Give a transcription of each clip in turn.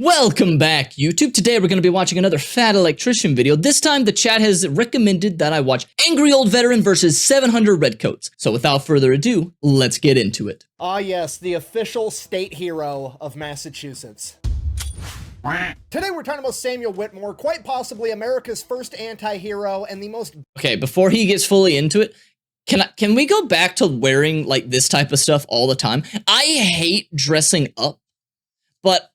Welcome back, YouTube. Today we're going to be watching another Fat Electrician video. This time the chat has recommended that I watch Angry Old Veteran versus 700 Redcoats. So without further ado, let's get into it. Ah yes, the official state hero of Massachusetts. Today we're talking about Samuel Whitmore, quite possibly America's first anti-hero and the most... Okay, before he gets fully into it, can we go back to wearing like this type of stuff all the time? I hate dressing up, but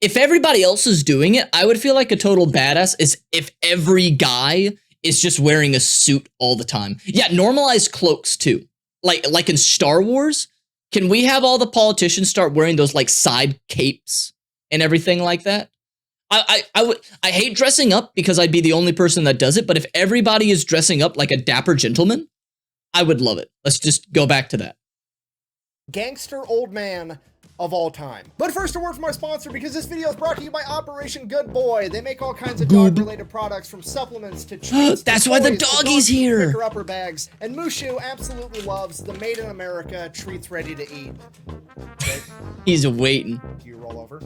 if everybody else is doing it, I would feel like a total badass is if every guy is just wearing a suit all the time. Yeah, normalize cloaks too. Like in Star Wars, can we have all the politicians start wearing those like side capes and everything like that? I hate dressing up because I'd be the only person that does it, but if everybody is dressing up like a dapper gentleman, I would love it. Let's just go back to that. Gangster old man of all time. But first, a word from our sponsor, because this video is brought to you by Operation Good Boy. They make all kinds of dog-related products, from supplements to treats. That's why the doggy's here. Upper bags. And Mushu absolutely loves the Made in America treats ready to eat. Okay. He's waiting. You roll over.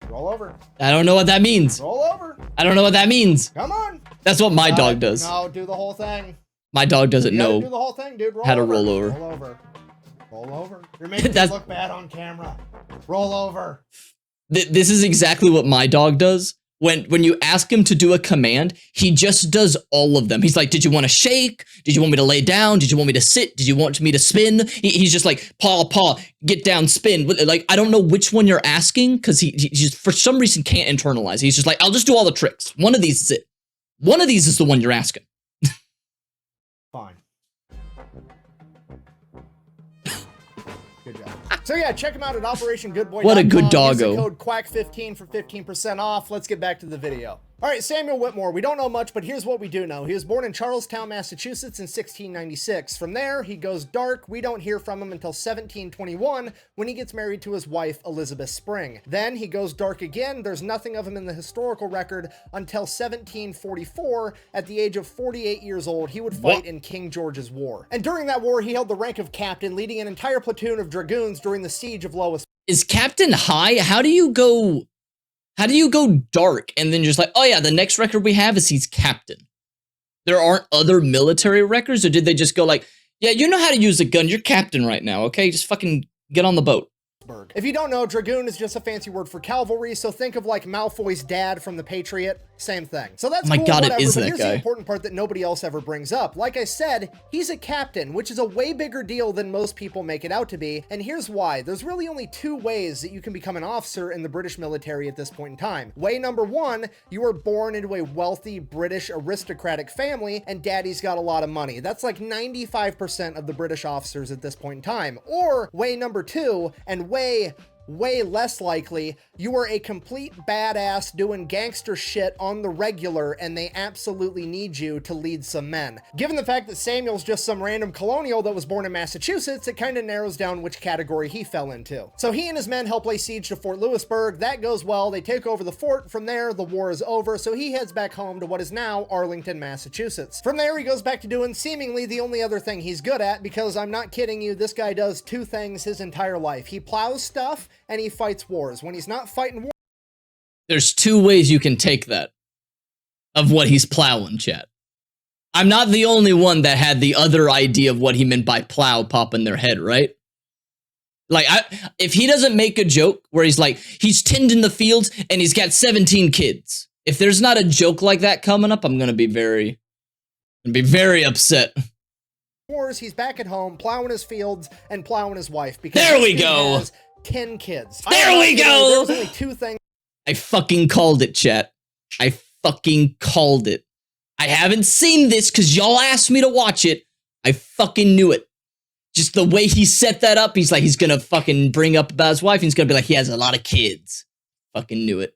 Roll over. I don't know what that means. Roll over. I don't know what that means. Come on. That's what my dog does. No, do the whole thing. My dog doesn't know do the whole thing, dude. how to roll over. Roll over. Roll over. You're making me look bad on camera. Roll over. This is exactly what my dog does. When you ask him to do a command, he just does all of them. He's like, did you want to shake? Did you want me to lay down? Did you want me to sit? Did you want me to spin? He's just like, paw, get down, spin. Like, I don't know which one you're asking, because he just, for some reason, can't internalize. He's just like, I'll just do all the tricks. One of these is it. One of these is the one you're asking. Fine. Good job. So yeah, check him out at OperationGoodBoy.com. What a good doggo. Use the code QUACK15 for 15% off. Let's get back to the video. All right, Samuel Whitmore. We don't know much, but here's what we do know. He was born in Charlestown, Massachusetts in 1696. From there, he goes dark. We don't hear from him until 1721 when he gets married to his wife, Elizabeth Spring. Then he goes dark again. There's nothing of him in the historical record until 1744. At the age of 48 years old, he would fight in King George's War. And during that war, he held the rank of captain, leading an entire platoon of dragoons during the siege of Lois. Is captain high? How do you go dark and then just like, oh yeah, the next record we have is he's captain? There aren't other military records, or did they just go like, yeah, you know how to use a gun, you're captain right now, okay? Just fucking get on the boat. If you don't know, dragoon is just a fancy word for cavalry, so think of like Malfoy's dad from The Patriot, same thing. So that's my cool, God, whatever, it is but that here's guy. the important part that nobody else ever brings up. Like I said, he's a captain, which is a way bigger deal than most people make it out to be, and here's why. There's really only two ways that you can become an officer in the British military at this point in time. Way number one, you are born into a wealthy British aristocratic family, and daddy's got a lot of money. That's like 95% of the British officers at this point in time. Or way number two, and way less likely, you are a complete badass doing gangster shit on the regular, and they absolutely need you to lead some men. Given the fact that Samuel's just some random colonial that was born in Massachusetts, it kind of narrows down which category he fell into. So he and his men help lay siege to Fort Louisburg. That goes well. They take over the fort. From there, the war is over, so he heads back home to what is now Arlington, Massachusetts. From there, he goes back to doing seemingly the only other thing he's good at, because I'm not kidding you, this guy does two things his entire life. He plows stuff, and he fights wars. When he's not fighting wars... There's two ways you can take that of what he's plowing, chat. I'm not the only one that had the other idea of what he meant by plow pop in their head, right? Like, if he doesn't make a joke where he's like, he's tending the fields and he's got 17 kids. If there's not a joke like that coming up, I'm gonna be very upset. Wars, he's back at home, plowing his fields and plowing his wife. Because there we go. 10 kids. There we go! There's only two things. I fucking called it, chat. I fucking called it. I haven't seen this because y'all asked me to watch it. I fucking knew it. Just the way he set that up, he's like, he's gonna fucking bring up about his wife, and he's gonna be like, he has a lot of kids. Fucking knew it.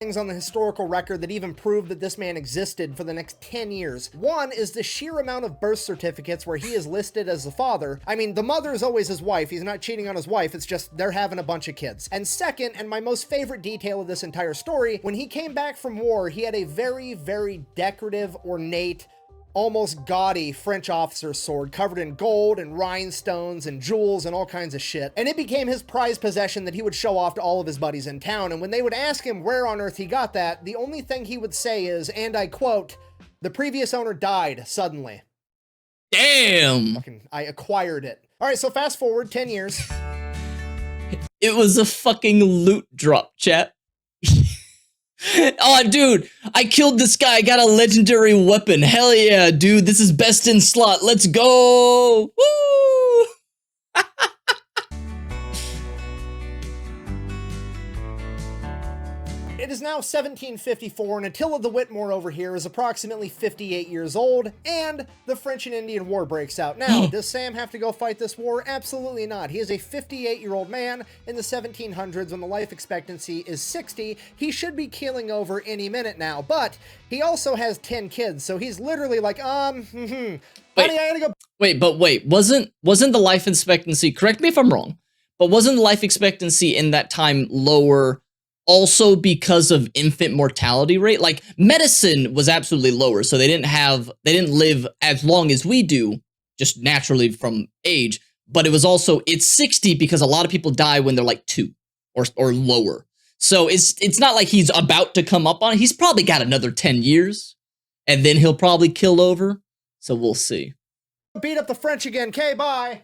Things on the historical record that even prove that this man existed for the next 10 years. One is the sheer amount of birth certificates where he is listed as the father. I mean, the mother is always his wife. He's not cheating on his wife. It's just they're having a bunch of kids. And second, and my most favorite detail of this entire story, when he came back from war, he had a very, very decorative, ornate almost gaudy French officer's sword covered in gold and rhinestones and jewels and all kinds of shit. And it became his prized possession that he would show off to all of his buddies in town. And when they would ask him where on earth he got that, the only thing he would say is, and I quote, "The previous owner died suddenly." Damn. I acquired it. All right, so fast forward 10 years. It was a fucking loot drop, chat. Oh, dude, I killed this guy. I got a legendary weapon. Hell yeah, dude. This is best in slot. Let's go. Woo! It is now 1754, and Attila the Whitmore over here is approximately 58 years old, and the French and Indian War breaks out. Now, does Sam have to go fight this war? Absolutely not. He is a 58-year-old man in the 1700s when the life expectancy is 60. He should be keeling over any minute now, but he also has 10 kids, so he's literally like, honey, I gotta go. Wait, wasn't the life expectancy, correct me if I'm wrong, but wasn't the life expectancy in that time lower also because of infant mortality rate? Like, medicine was absolutely lower, so they didn't live as long as we do, just naturally from age, but it was also, it's 60 because a lot of people die when they're like 2 or lower. So it's not like he's about to come up on it. He's probably got another 10 years, and then he'll probably kill over, so we'll see. Beat up the French again, okay, bye!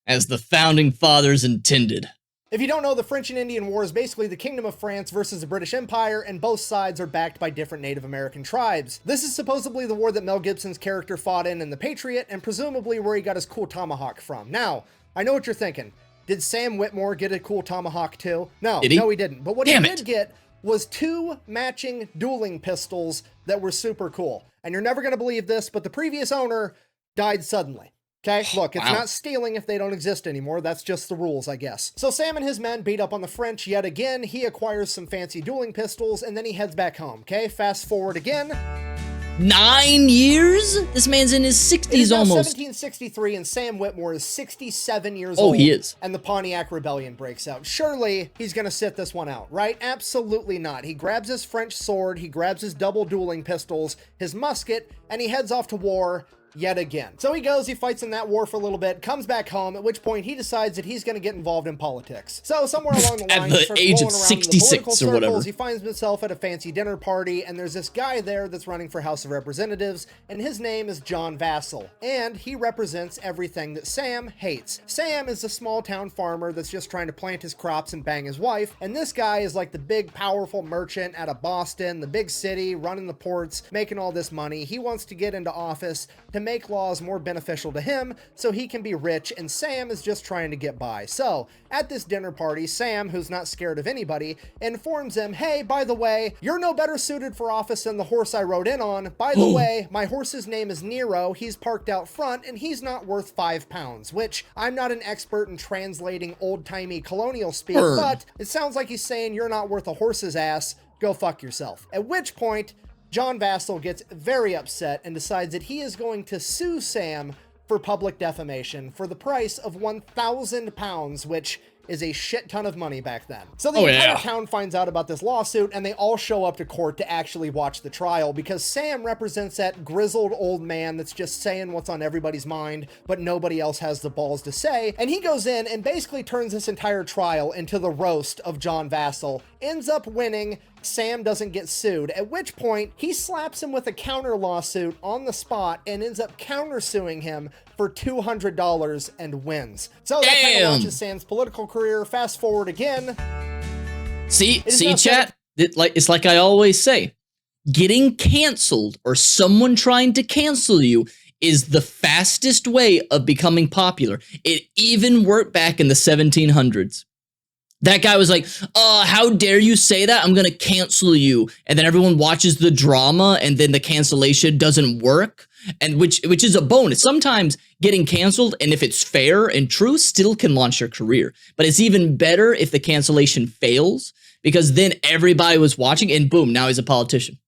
As the founding fathers intended. If you don't know, the French and Indian War is basically the Kingdom of France versus the British Empire, and both sides are backed by different Native American tribes. This is supposedly the war that Mel Gibson's character fought in The Patriot, and presumably where he got his cool tomahawk from. Now, I know what you're thinking. Did Sam Whitmore get a cool tomahawk too? No, no he didn't. But what he did get was 2 matching dueling pistols that were super cool. And you're never going to believe this, but the previous owner died suddenly. Okay, look, it's not stealing if they don't exist anymore. That's just the rules, I guess. So Sam and his men beat up on the French yet again. He acquires some fancy dueling pistols, and then he heads back home. Okay, fast forward again. 9 years? This man's in his 60s it is now almost. 1763, and Sam Whitmore is 67 years old. Oh, he is. And the Pontiac Rebellion breaks out. Surely he's gonna sit this one out, right? Absolutely not. He grabs his French sword, he grabs his double dueling pistols, his musket, and he heads off to war yet again. So he goes, he fights in that war for a little bit, comes back home, at which point he decides that he's going to get involved in politics. So somewhere along the line, at the age of 66 or whatever, he finds himself at a fancy dinner party, and there's this guy there that's running for House of Representatives, and his name is John Vassell, and he represents everything that Sam hates. Sam is a small town farmer that's just trying to plant his crops and bang his wife, and this guy is like the big powerful merchant out of Boston, the big city, running the ports, making all this money. He wants to get into office to make laws more beneficial to him so he can be rich, and Sam is just trying to get by. So at this dinner party, Sam, who's not scared of anybody, informs him, hey, by the way, you're no better suited for office than the horse I rode in on. By the way, my horse's name is Nero. He's parked out front, and he's not worth 5 pounds, which I'm not an expert in translating old-timey colonial speak, but it sounds like he's saying you're not worth a horse's ass. Go fuck yourself. At which point, John Vassell gets very upset and decides that he is going to sue Sam for public defamation for the price of 1,000 pounds, which is a shit ton of money back then. So the entire town finds out about this lawsuit, and they all show up to court to actually watch the trial, because Sam represents that grizzled old man that's just saying what's on everybody's mind, but nobody else has the balls to say. And he goes in and basically turns this entire trial into the roast of John Vassell, ends up winning. Sam doesn't get sued, at which point he slaps him with a counter lawsuit on the spot and ends up countersuing him for $200 and wins. So that kind of launches Sam's political career. Fast forward again. See, chat? It's like I always say, getting canceled or someone trying to cancel you is the fastest way of becoming popular. It even worked back in the 1700s. That guy was like, how dare you say that? I'm going to cancel you. And then everyone watches the drama, and then the cancellation doesn't work, and which is a bonus. Sometimes getting canceled, and if it's fair and true, still can launch your career. But it's even better if the cancellation fails, because then everybody was watching, and boom, now he's a politician.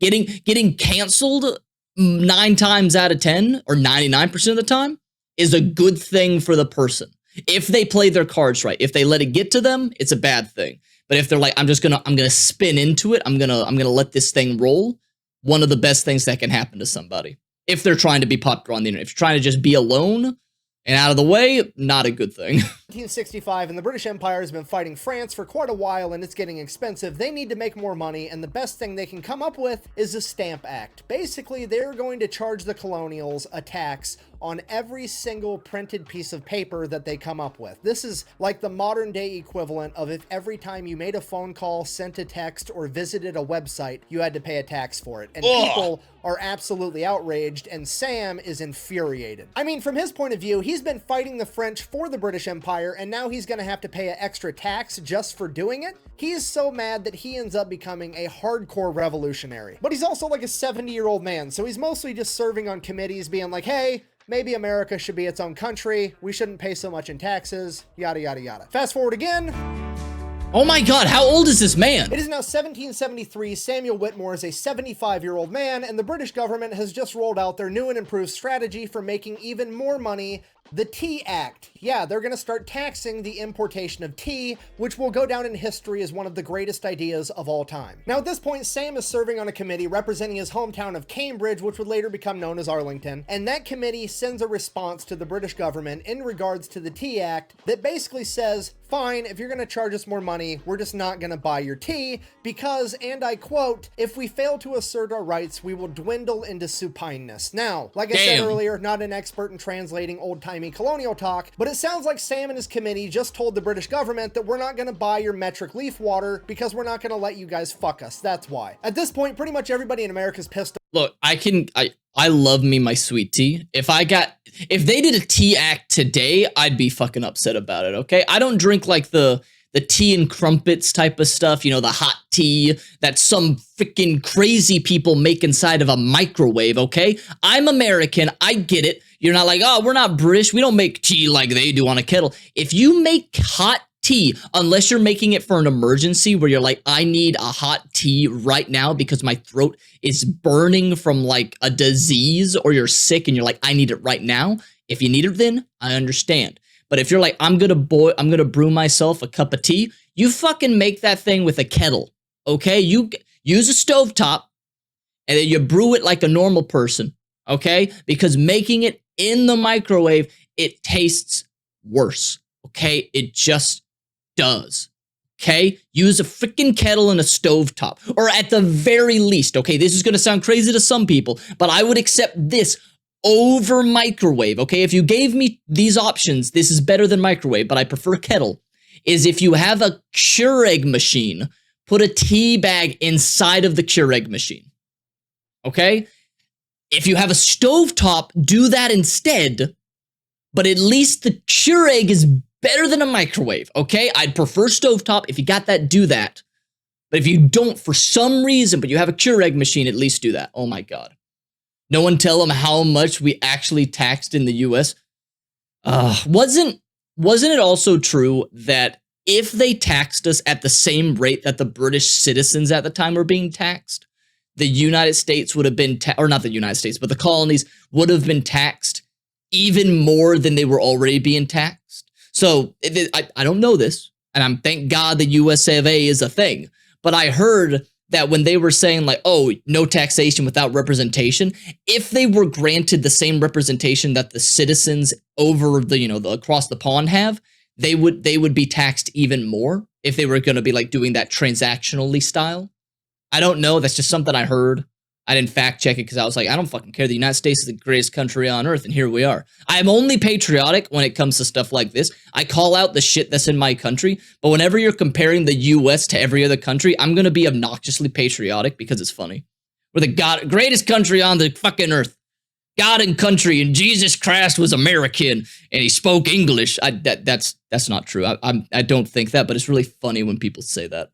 Getting canceled 9 times out of 10, or 99% of the time, is a good thing for the person. If they play their cards right, if they let it get to them, it's a bad thing. But if they're like, I'm gonna spin into it, I'm gonna let this thing roll, one of the best things that can happen to somebody. If they're trying to be popular on the internet. If you're trying to just be alone and out of the way, not a good thing. 1965, and the British Empire has been fighting France for quite a while, and it's getting expensive. They need to make more money, and the best thing they can come up with is a Stamp Act. Basically, they're going to charge the colonials a tax on every single printed piece of paper that they come up with. This is like the modern day equivalent of if every time you made a phone call, sent a text, or visited a website, you had to pay a tax for it. And people are absolutely outraged, and Sam is infuriated. I mean, from his point of view, he's been fighting the French for the British Empire, and now he's gonna have to pay an extra tax just for doing it. He is so mad that he ends up becoming a hardcore revolutionary. But he's also like a 70-year-old man, so he's mostly just serving on committees being like, hey, maybe America should be its own country. We shouldn't pay so much in taxes, yada, yada, yada. Fast forward again. Oh my God, how old is this man? It is now 1773. Samuel Whitmore is a 75-year-old man, and the British government has just rolled out their new and improved strategy for making even more money, the Tea Act. Yeah, they're gonna start taxing the importation of tea, which will go down in history as one of the greatest ideas of all time. Now, at this point, Sam is serving on a committee representing his hometown of Cambridge, which would later become known as Arlington, and that committee sends a response to the British government in regards to the Tea Act that basically says, fine, if you're gonna charge us more money, we're just not gonna buy your tea because, and I quote, if we fail to assert our rights, we will dwindle into supineness. Now, like I said earlier, not an expert in translating old-timey colonial talk, but it sounds like Sam and his committee just told the British government that we're not gonna buy your metric leaf water because we're not gonna let you guys fuck us. That's why. At this point, pretty much everybody in America's pissed. Look, I love me my sweet tea. If they did a tea act today, I'd be fucking upset about it, okay? I don't drink like the tea and crumpets type of stuff, you know, the hot tea that some freaking crazy people make inside of a microwave, okay? I'm American, I get it. You're not like, oh, we're not British, we don't make tea like they do on a kettle. If you make hot tea, unless you're making it for an emergency where you're like, I need a hot tea right now because my throat is burning from like a disease, or you're sick and you're like, I need it right now. If you need it then, I understand. But if you're like, I'm gonna brew myself a cup of tea, you fucking make that thing with a kettle, okay? You use a stovetop and then you brew it like a normal person, okay? Because making it in the microwave, it tastes worse, okay? It just does, okay? Use a freaking kettle and a stovetop, or at the very least, okay? This is gonna sound crazy to some people, but I would accept this over microwave, okay? If you gave me these options, this is better than microwave, but I prefer kettle, is if you have a Keurig machine, put a tea bag inside of the Keurig machine, okay? If you have a stovetop, do that instead, but at least the Keurig is better than a microwave, okay? I'd prefer stovetop. If you got that, do that. But if you don't for some reason, but you have a Keurig machine, at least do that. Oh my God. No one tell them how much we actually taxed in the US. Wasn't it also true that if they taxed us at the same rate that the British citizens at the time were being taxed, the United States would have been, or not the United States, but the colonies would have been taxed even more than they were already being taxed? So I don't know this, and thank God the US of A is a thing, but I heard that when they were saying like, oh, no taxation without representation, if they were granted the same representation that the citizens over the, you know, the across the pond have, they would be taxed even more if they were going to be like doing that transactionally style. I don't know. That's just something I heard. I didn't fact check it because I was like, I don't fucking care. The United States is the greatest country on earth, and here we are. I am only patriotic when it comes to stuff like this. I call out the shit that's in my country, but whenever you're comparing the US to every other country, I'm going to be obnoxiously patriotic because it's funny. We're the greatest country on the fucking earth. God and country, and Jesus Christ was American, and he spoke English. That's not true. I don't think that, but it's really funny when people say that.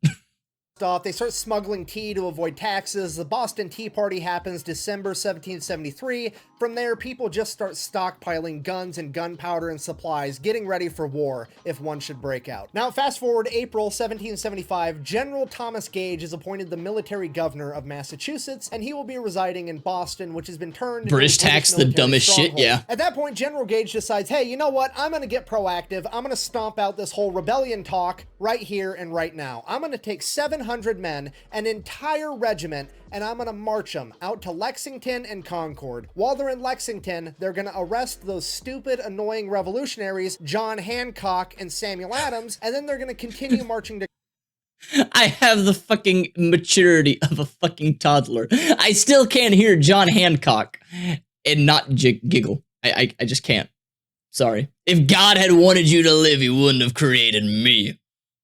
off. They start smuggling tea to avoid taxes. The Boston Tea Party happens December 1773. From there, people just start stockpiling guns and gunpowder and supplies, getting ready for war if one should break out. Now, fast forward April 1775, General Thomas Gage is appointed the military governor of Massachusetts, and he will be residing in Boston, which has been turned British into a tax, the dumbest shit, stronghold. yeah. At that point, General Gage decides, hey, you know what? I'm going to get proactive. I'm going to stomp out this whole rebellion talk right here and right now. I'm going to take 700 men, an entire regiment, and I'm going to march them out to Lexington and Concord. While they're in Lexington, they're going to arrest those stupid, annoying revolutionaries, John Hancock and Samuel Adams, and then they're going to continue marching to... I have the fucking maturity of a fucking toddler. I still can't hear John Hancock and not giggle. I just can't. Sorry. If God had wanted you to live, he wouldn't have created me.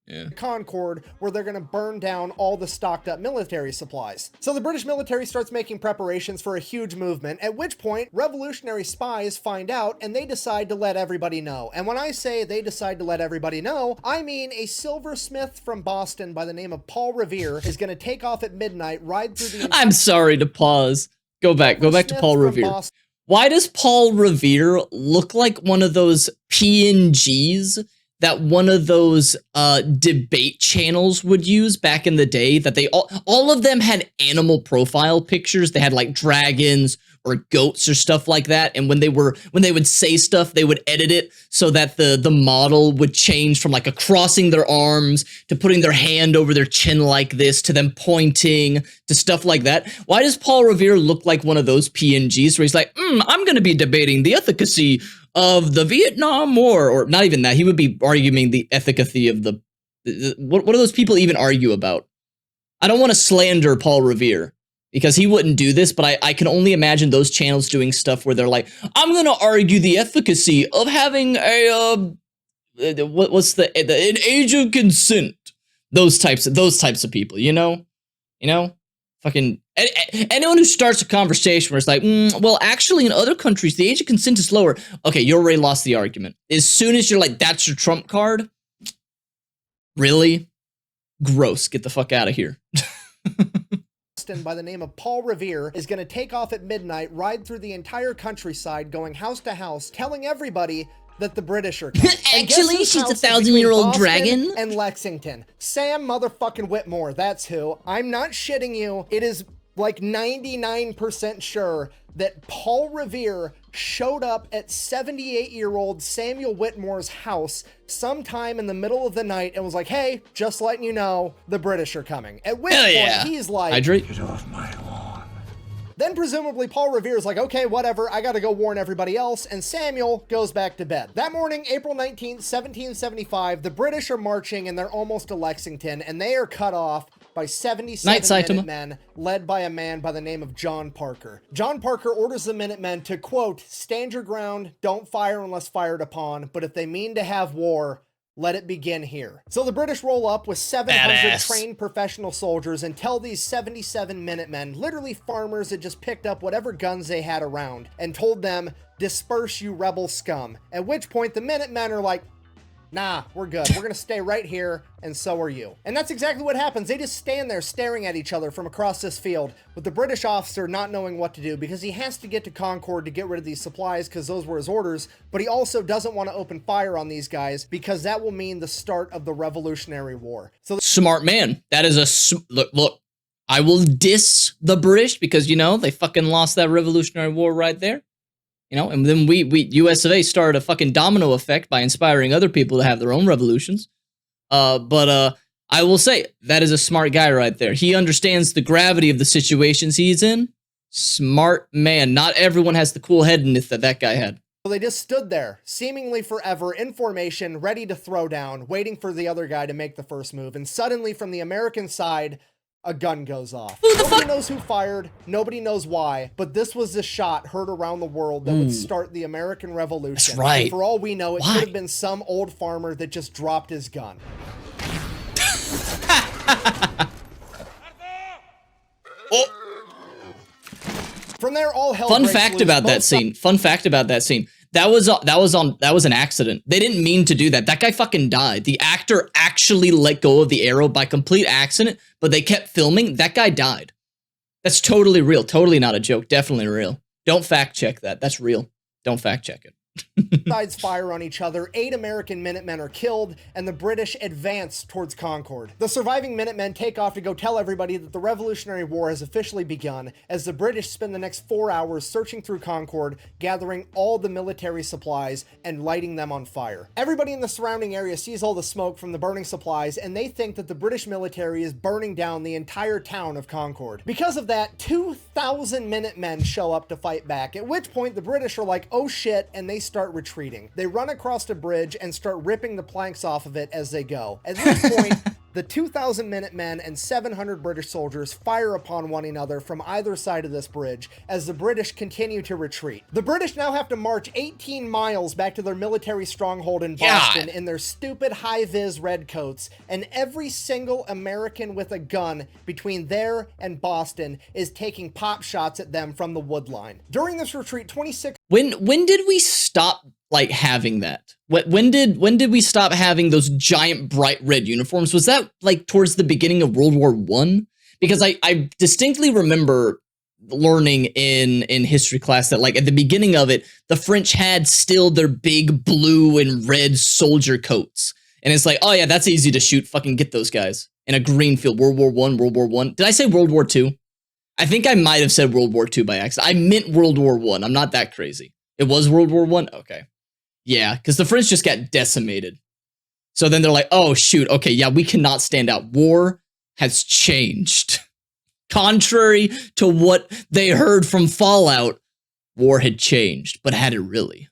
Yeah. Concord, where they're going to burn down all the stocked up military supplies. So the British military starts making preparations for a huge movement, at which point revolutionary spies find out and they decide to let everybody know. And when I say they decide to let everybody know, I mean a silversmith from Boston by the name of Paul Revere is going to take off at midnight, ride through the... I'm sorry to pause. Go back to Paul Revere. Why does Paul Revere look like one of those PNGs that one of those debate channels would use back in the day? That they all of them had animal profile pictures. They had like dragons or goats or stuff like that, and when they would say stuff, they would edit it so that the model would change from like a crossing their arms to putting their hand over their chin like this to them pointing to stuff like that. Why does Paul Revere look like one of those PNGs where he's like, I'm going to be debating the efficacy of the Vietnam War, or not even that? He would be arguing the efficacy of the what do those people even argue about? I don't want to slander Paul Revere, because he wouldn't do this, but I can only imagine those channels doing stuff where they're like, I'm going to argue the efficacy of having a, an age of consent. Those types of people, you know? Fucking, anyone who starts a conversation where it's like, well, actually in other countries, the age of consent is lower. Okay, you already lost the argument. As soon as you're like, that's your trump card? Really? Gross, get the fuck out of here. By the name of Paul Revere is going to take off at midnight, ride through the entire countryside, going house to house, telling everybody that the British are coming. Actually, she's a 1,000-year-old dragon. And Lexington. Sam motherfucking Whitmore, that's who. I'm not shitting you. It is like 99% sure that Paul Revere showed up at 78-year-old Samuel Whitmore's house sometime in the middle of the night and was like, hey, just letting you know, the British are coming. At which point he's like, hydrate. Get off my lawn. Then presumably Paul Revere's like, okay, whatever, I gotta go warn everybody else, and Samuel goes back to bed. That morning, April 19th, 1775, the British are marching and they're almost to Lexington, and they are cut off by 77 Minutemen, led by a man by the name of John Parker. John Parker orders the Minutemen to, quote, stand your ground, don't fire unless fired upon, but if they mean to have war, let it begin here. So the British roll up with 700 trained professional soldiers and tell these 77 Minutemen, literally farmers that just picked up whatever guns they had around, and told them, disperse you rebel scum. At which point the Minutemen are like, nah, we're good. We're gonna stay right here, and so are you. And that's exactly what happens. They just stand there staring at each other from across this field, with the British officer not knowing what to do, because he has to get to Concord to get rid of these supplies, because those were his orders, but he also doesn't want to open fire on these guys, because that will mean the start of the Revolutionary War. So smart man. That is a look. I will diss the British, because, you know, they fucking lost that Revolutionary War right there. You know, and then we US of A started a fucking domino effect by inspiring other people to have their own revolutions. But I will say, that is a smart guy right there. He understands the gravity of the situations he's in. Smart man. Not everyone has the cool-headedness that that guy had. So they just stood there, seemingly forever, in formation, ready to throw down, waiting for the other guy to make the first move. And suddenly, from the American side, a gun goes off. Nobody knows who fired, nobody knows why, but this was the shot heard around the world that would start the American Revolution. That's right. And for all we know, it could have been some old farmer that just dropped his gun. From there, all hell breaks loose. Fun fact about that scene. That was an accident. They didn't mean to do that. That guy fucking died. The actor actually let go of the arrow by complete accident, but they kept filming. That guy died. That's totally real. Totally not a joke. Definitely real. Don't fact check that. That's real. Don't fact check it. Sides fire on each other, 8 American Minutemen are killed, and the British advance towards Concord. The surviving Minutemen take off to go tell everybody that the Revolutionary War has officially begun, as the British spend the next 4 hours searching through Concord, gathering all the military supplies and lighting them on fire. Everybody in the surrounding area sees all the smoke from the burning supplies, and they think that the British military is burning down the entire town of Concord. Because of that, 2,000 Minutemen show up to fight back, at which point the British are like, oh shit, and they start retreating. They run across a bridge and start ripping the planks off of it as they go. At this point, the 2,000 Minutemen and 700 British soldiers fire upon one another from either side of this bridge as the British continue to retreat. The British now have to march 18 miles back to their military stronghold in Boston in their stupid high-vis redcoats, and every single American with a gun between there and Boston is taking pop shots at them from the wood line. During this retreat, 26 When did we stop like having that? When did we stop having those giant bright red uniforms? Was that like towards the beginning of World War I? Because I distinctly remember learning in history class that like at the beginning of it, the French had still their big blue and red soldier coats. And it's like, oh yeah, that's easy to shoot. Fucking get those guys in a green field. World War I, World War I. Did I say World War II? I think I might have said World War II by accident. I meant World War I. I'm not that crazy. It was World War I? Okay. Yeah, because the French just got decimated. So then they're like, oh, shoot. Okay, yeah, we cannot stand out. War has changed. Contrary to what they heard from Fallout, war had changed. But had it really?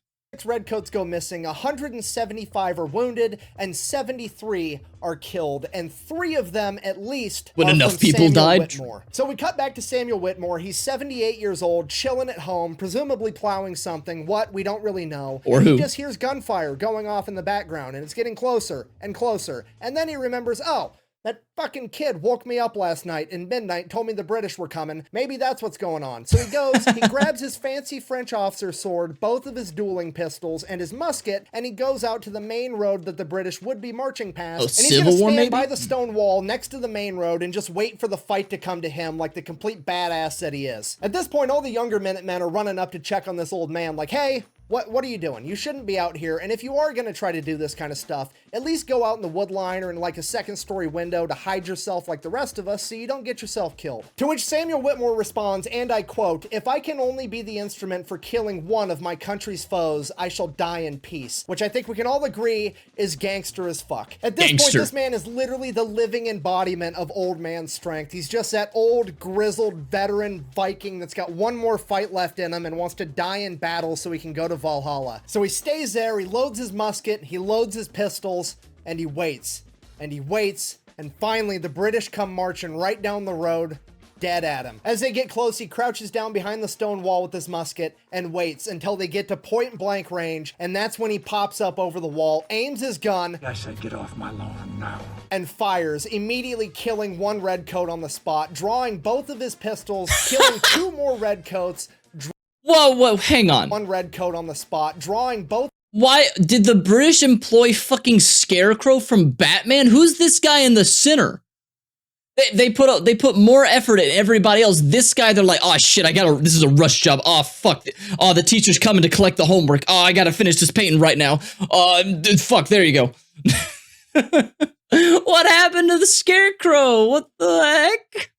Redcoats go missing, 175 are wounded, and 73 are killed, and 3 of them at least when are enough from people Samuel died. Whitmore. So we cut back to Samuel Whitmore. He's 78 years old, chilling at home, presumably plowing something. What? We don't really know. Or and who. He just hears gunfire going off in the background, and it's getting closer and closer. And then he remembers, oh, that fucking kid woke me up last night in midnight, told me the British were coming. Maybe that's what's going on. So he goes, he grabs his fancy French officer's sword, both of his dueling pistols, and his musket, and he goes out to the main road that the British would be marching past. Oh, and he's Civil gonna War, stand maybe? by the stone wall next to the main road and just wait for the fight to come to him like the complete badass that he is. At this point, all the younger Minutemen are running up to check on this old man like, hey, what are you doing? You shouldn't be out here, and if you are going to try to do this kind of stuff, at least go out in the wood line or in like a second-story window to hide yourself like the rest of us so you don't get yourself killed. To which Samuel Whitmore responds, and I quote, if I can only be the instrument for killing one of my country's foes, I shall die in peace. Which I think we can all agree is gangster as fuck. At this point, this man is literally the living embodiment of old man strength. He's just that old, grizzled, veteran Viking that's got one more fight left in him and wants to die in battle so he can go to Valhalla. So he stays there, he loads his musket, he loads his pistols, and he waits. And he waits, and finally the British come marching right down the road, dead at him. As they get close, he crouches down behind the stone wall with his musket and waits until they get to point blank range, and that's when he pops up over the wall, aims his gun, I said get off my lawn now, and fires, immediately killing one redcoat on the spot, drawing both of his pistols, killing 2 more redcoats. Whoa, hang on. One redcoat on the spot, drawing both. Why did the British employ fucking Scarecrow from Batman? Who's this guy in the center? They put more effort at everybody else. This guy, they're like, oh shit, this is a rush job. Oh fuck. Oh, the teacher's coming to collect the homework. Oh, I gotta finish this painting right now. Fuck, there you go. What happened to the Scarecrow? What the heck?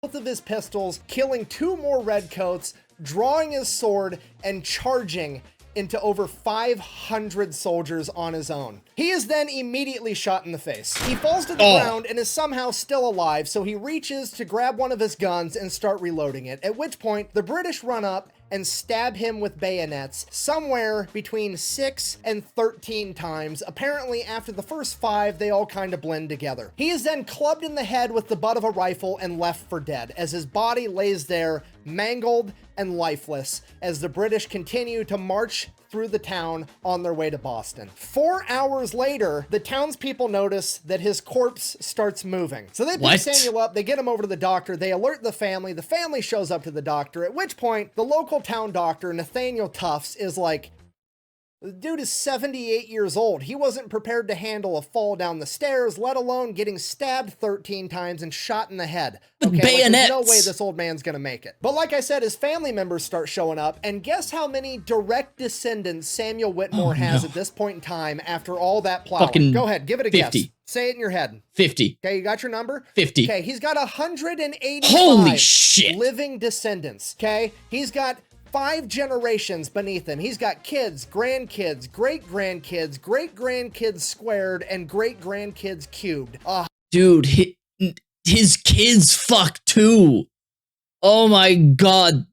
Both of his pistols, killing 2 more redcoats, drawing his sword and charging into over 500 soldiers on his own. He is then immediately shot in the face. He falls to the ground and is somehow still alive, so he reaches to grab one of his guns and start reloading it, at which point the British run up and stab him with bayonets somewhere between 6 and 13 times. Apparently, after the first 5, they all kind of blend together. He is then clubbed in the head with the butt of a rifle and left for dead, as his body lays there, mangled and lifeless, as the British continue to march through the town on their way to Boston. 4 hours later, the townspeople notice that his corpse starts moving. So they pick Samuel up, they get him over to the doctor, they alert the family shows up to the doctor, at which point the local town doctor, Nathaniel Tufts, is like, The dude is 78 years old. He wasn't prepared to handle a fall down the stairs, let alone getting stabbed 13 times and shot in the head. Okay, bayonets. There's no way this old man's gonna make it. But like I said, his family members start showing up, and guess how many direct descendants Samuel Whitmore has at this point in time after all that plowing? Fucking Go ahead, give it a 50. guess. Say it in your head. 50. Okay, you got your number? 50. Okay, he's got 185 Holy shit. living descendants. Okay, he's got 5 generations beneath him. He's got kids, grandkids, great-grandkids, great-grandkids squared, and great-grandkids cubed. Dude, his kids fuck too. Oh my god.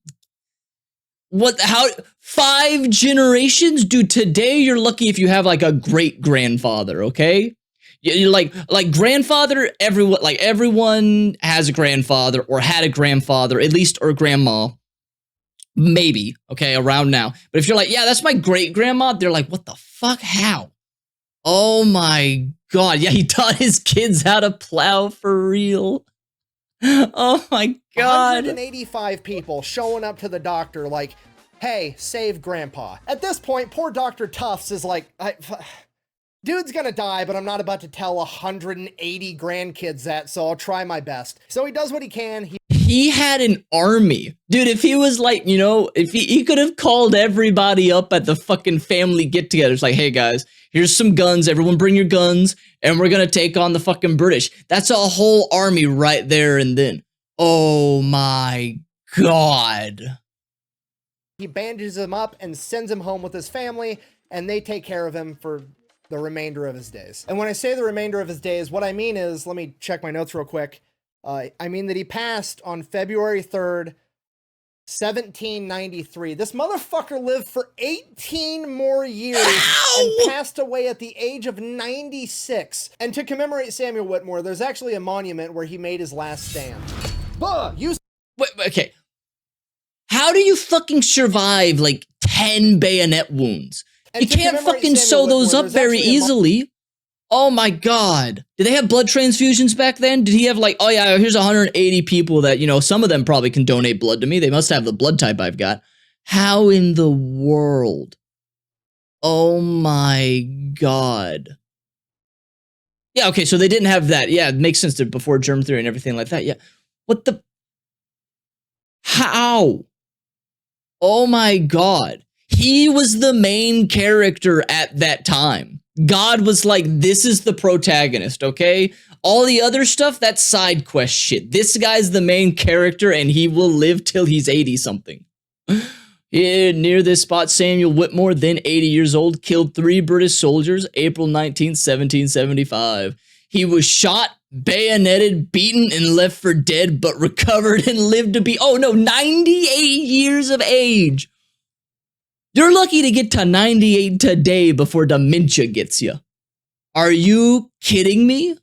What, how, 5 generations? Dude, today you're lucky if you have like a great-grandfather, okay? You're like grandfather, everyone has a grandfather or had a grandfather, at least, or grandma. Maybe, okay, around now. But if you're like, yeah, that's my great-grandma, they're like, what the fuck? How? Oh my god. Yeah, he taught his kids how to plow for real. Oh my god. 185 people showing up to the doctor like, hey, save grandpa. At this point, poor Dr. Tufts is like, dude's gonna die, but I'm not about to tell 180 grandkids that, so I'll try my best. So he does what he can. He had an army. Dude, if he was like, you know, if he could have called everybody up at the fucking family get-together. It's like, hey guys, here's some guns. Everyone bring your guns, and we're gonna take on the fucking British. That's a whole army right there and then. Oh my god. He bandages him up and sends him home with his family, and they take care of him for the remainder of his days. And when I say the remainder of his days, what I mean is, let me check my notes real quick. I mean that he passed on February 3rd, 1793. This motherfucker lived for 18 more years and passed away at the age of 96. And to commemorate Samuel Whitmore, there's actually a monument where he made his last stand. Wait, okay. How do you fucking survive like 10 bayonet wounds? And you can't fucking sew those up very easily. Oh my god. Did they have blood transfusions back then? Did he have like, oh yeah, here's 180 people that, you know, some of them probably can donate blood to me. They must have the blood type I've got. How in the world? Oh my god. Yeah, okay, so they didn't have that. Yeah, it makes sense that before germ theory and everything like that. Yeah. What the? How? Oh my god. He was the main character at that time. God was like, this is the protagonist, okay? All the other stuff, that's side quest shit. This guy's the main character, and he will live till he's 80-something. Yeah, near this spot, Samuel Whitmore, then 80 years old, killed 3 British soldiers, April 19, 1775. He was shot, bayoneted, beaten, and left for dead, but recovered and lived to be, 98 years of age. You're lucky to get to 98 today before dementia gets you. Are you kidding me?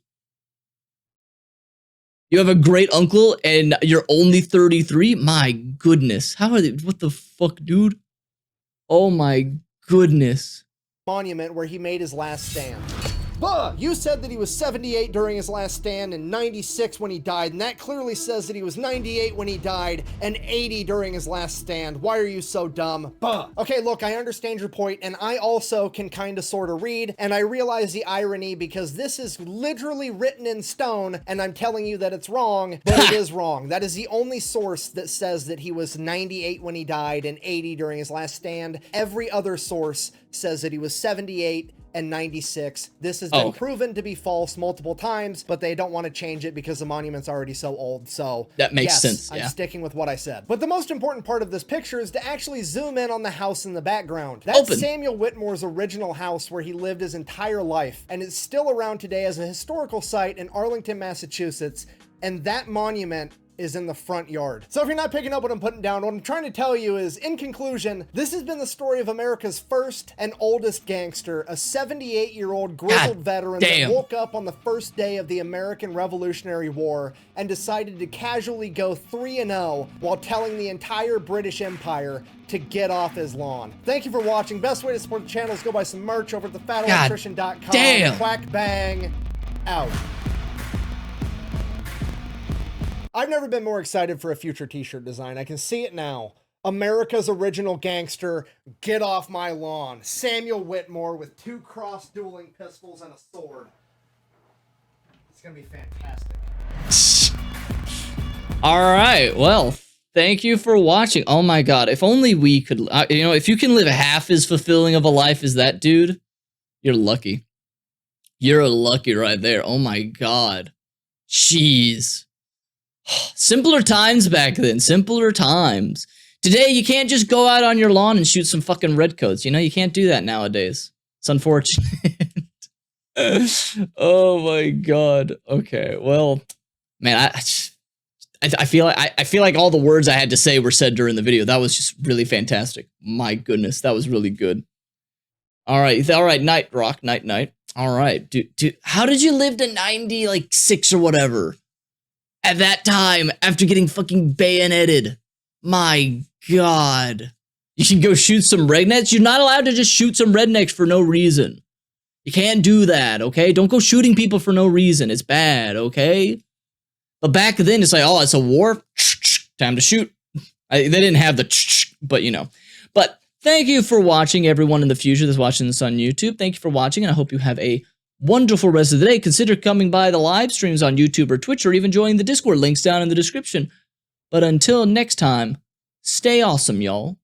You have a great uncle and you're only 33? My goodness. How are they? What the fuck, dude? Oh my goodness. Monument where he made his last stand. You said that he was 78 during his last stand and 96 when he died, and that clearly says that he was 98 when he died and 80 during his last stand. Why are you so dumb? Okay, look, I understand your point, and I also can kind of sort of read, and I realize the irony because this is literally written in stone, and I'm telling you that it's wrong, but it is wrong. That is the only source that says that he was 98 when he died and 80 during his last stand. Every other source says that he was 78 and 96. This has been proven to be false multiple times, but they don't want to change it because the monument's already so old. So that makes sense. I'm sticking with what I said. But the most important part of this picture is to actually zoom in on the house in the background. That's Samuel Whitmore's original house where he lived his entire life, and it's still around today as a historical site in Arlington, Massachusetts. And that monument is in the front yard. So if you're not picking up what I'm putting down, what I'm trying to tell you is, in conclusion, this has been the story of America's first and oldest gangster, a 78-year-old grizzled veteran that woke up on the first day of the American Revolutionary War and decided to casually go 3-0 while telling the entire British Empire to get off his lawn. Thank you for watching. Best way to support the channel is go buy some merch over at thefatelectrician.com. Quack bang out. I've never been more excited for a future t-shirt design. I can see it now. America's original gangster, get off my lawn. Samuel Whitmore with 2 cross-dueling pistols and a sword. It's gonna be fantastic. All right, well, thank you for watching. Oh my god, if only we could, you know, if you can live half as fulfilling of a life as that dude, you're lucky. You're lucky right there. Oh my god. Jeez. Simpler times back then, simpler times. Today, you can't just go out on your lawn and shoot some fucking redcoats. You know, you can't do that nowadays. It's unfortunate. Oh my god. Okay, well, man, I feel like all the words I had to say were said during the video. That was just really fantastic. My goodness, that was really good. All right, night, Rock, night. All right, dude, how did you live to 90, like 6 or whatever? At that time, after getting fucking bayoneted. My god. You can go shoot some rednecks? You're not allowed to just shoot some rednecks for no reason. You can't do that, okay? Don't go shooting people for no reason. It's bad, okay? But back then, it's like, oh, it's a war. Time to shoot. They didn't have the, but you know. But thank you for watching, everyone in the future that's watching this on YouTube. Thank you for watching, and I hope you have a wonderful rest of the day. Consider coming by the live streams on YouTube or Twitch, or even joining the Discord. Links down in the description. But until next time, stay awesome, y'all.